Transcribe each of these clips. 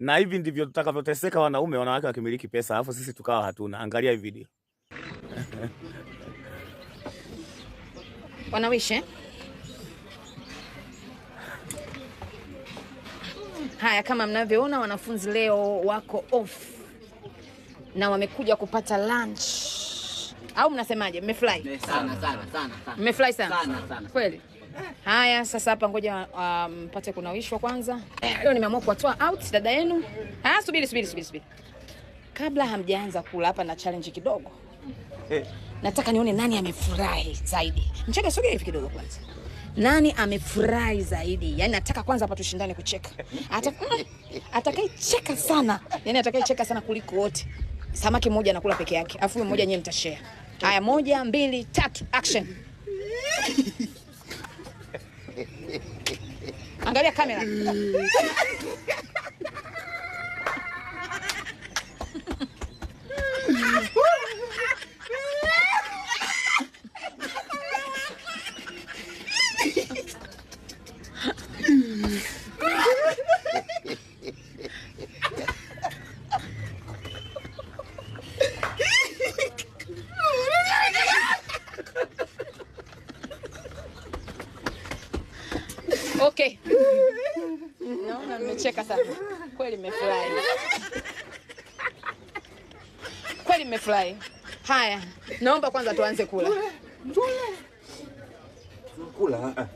Na hivi ndivyo tutakavyoteseka wanaume, wanawake wakimiliki pesa, alafu sisi tukawa hatuna. Angalia hii video. Wanawishe. Haya, kama mnavyoona wanafunzi leo wako off na wamekuja kupata lunch. Au mnasemaje? Mmefly? Sana. Mmefly sana? Sana. Kweli? Haya, sasa hapa ngoja mpate kunawishwa kwanza. Leo nimeamua kuwatoa out dada yenu. Subiri. Kabla hamjaanza kula hapa na challenge kidogo. Nataka nione nani amefurahi zaidi. Mcheke, sogea hivi kidogo kwanza. Nani amefurahi zaidi? Yaani nataka kwanza hapa tushindane kucheka. Atakayecheka sana. Yaani atakayecheka sana kuliko wote. Samaki mmoja anakula peke yake. Afu yule mmoja nyewe mtashare. Haya, 1, 2, 3 action. Angalia kamera. Okay. Naona mmecheka sana. Kweli mmefurahi. Kweli mmefurahi. Haya, naomba kwanza tuanze kula. Kula.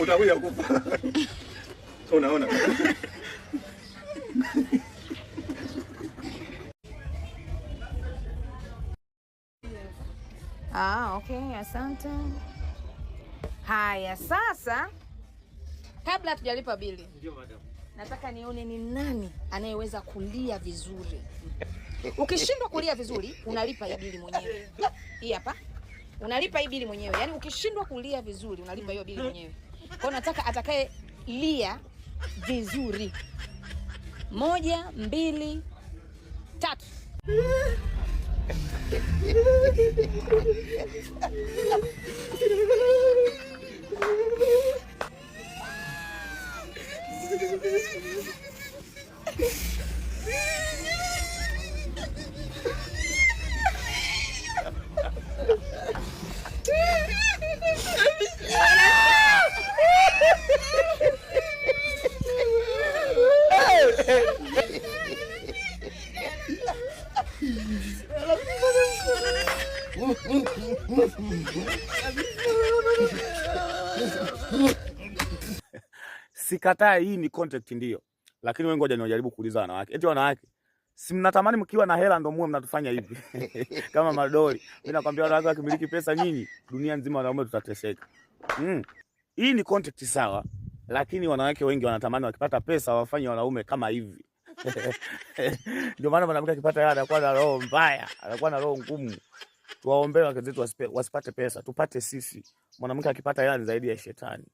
Utakuja kufa. Unaona? Okay, asante. Haya, sasa kabla hatujalipa bili. Ndio madam. Nataka nione ni nani anayeweza kulia vizuri. Ukishindwa kulia vizuri, unalipa hii bili mwenyewe. Hii hapa. Unalipa hii bili mwenyewe. Yaani ukishindwa kulia vizuri, unalipa hiyo bili mwenyewe. Kwa nataka atakaye lia vizuri. 1, 2, 3. Sikatai, hii ni content ndio. Lakini wewe ngoja niwajaribu kuuliza wanawake. Eti wanawake, si mnatamani mkiwa na hela ndio muwe mnatufanya hivi? Kama madoli. Mimi nakwambia wanawake wakimiliki pesa nyinyi, dunia nzima wanaume tutateseka. Hii ni content sawa, lakini wanawake wengi wanatamani wakipata pesa wafanye wanaume kama hivi. Ndio maana mwanamke akipata hela anakuwa na roho mbaya, anakuwa na roho ngumu. Tuwaombee wake zetu wasipate pesa, tupate sisi. Mwanamke akipata hela ni zaidi ya shetani.